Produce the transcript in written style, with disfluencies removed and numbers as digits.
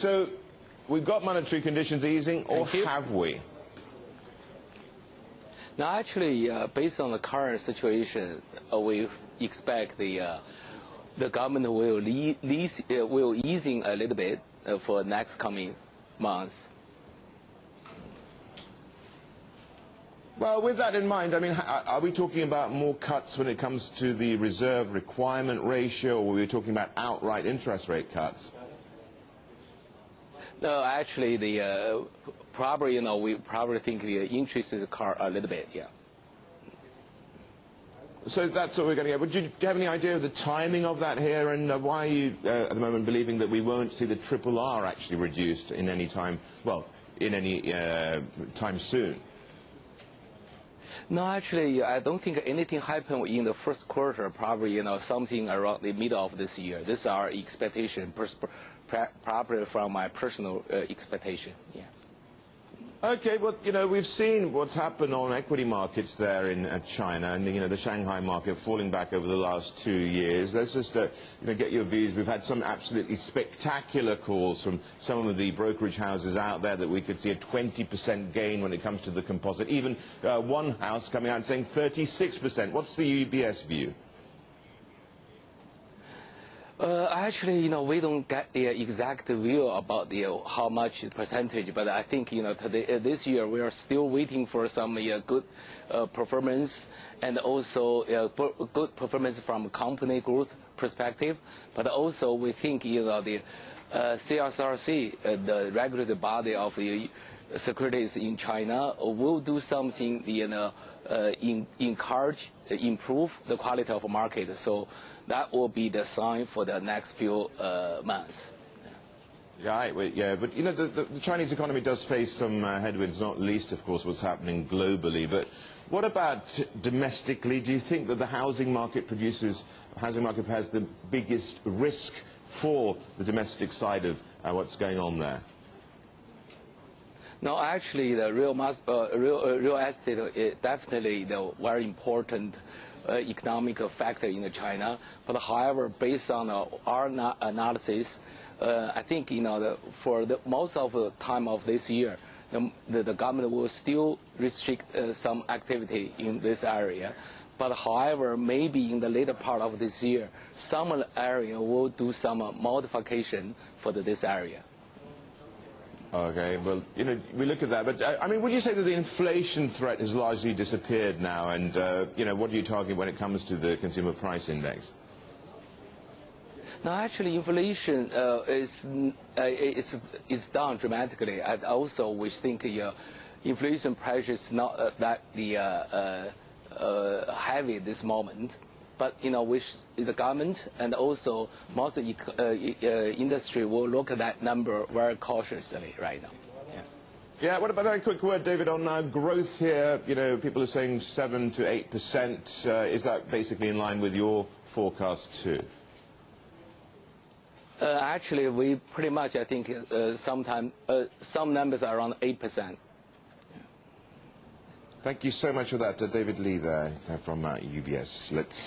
So we've got monetary conditions easing, or have we? Now, actually, based on the current situation, we expect the government will easing a little bit for next coming months. Well, with that in mind, I mean, are we talking about more cuts when it comes to the reserve requirement ratio, or are we talking about outright interest rate cuts? No, actually, probably, we probably think the interest is a little bit, yeah. So that's what we're going to get. But do you have any idea of the timing of that here, and why are you at the moment believing that we won't see the RRR actually reduced in any time, well, in any time soon? No, actually, I don't think anything happened in the first quarter. Probably, something around the middle of this year. This is our expectation, probably from my personal expectation. Yeah. Okay, well, we've seen what's happened on equity markets there in China, and the Shanghai market falling back over the last 2 years. Let's just get your views. We've had some absolutely spectacular calls from some of the brokerage houses out there that we could see a 20% gain when it comes to the composite. Even one house coming out and saying 36%. What's the UBS view? Actually, we don't get the exact view about how much percentage, but I think, this year we are still waiting for some good performance, and also good performance from company growth perspective. But also we think, the CSRC, the regulatory body of the securities in China, will do something, encourage, improve the quality of market. So that will be the sign for the next few months. Yeah, but the Chinese economy does face some headwinds, not least, of course, what's happening globally. But what about domestically? Do you think that the housing market has the biggest risk for the domestic side of what's going on there? No, actually, the real estate is definitely the very important economic factor in China. But however, based on our analysis, I think for the most of the time of this year, the government will still restrict some activity in this area. But however, maybe in the later part of this year, some area will do some modification for this area. Okay, well, we look at that, but I mean, would you say that the inflation threat has largely disappeared now, and what are you targeting when it comes to the consumer price index? No, actually, inflation is down dramatically, and also we think inflation pressure is not that heavy at this moment. But with the government and also most of the industry will look at that number very cautiously right now. Yeah. What about a very quick word, David, on growth here? People are saying 7 to 8%. Is that basically in line with your forecast too? Actually, we pretty much, I think, some numbers are around 8%. Thank you so much for that, David Lee there from UBS.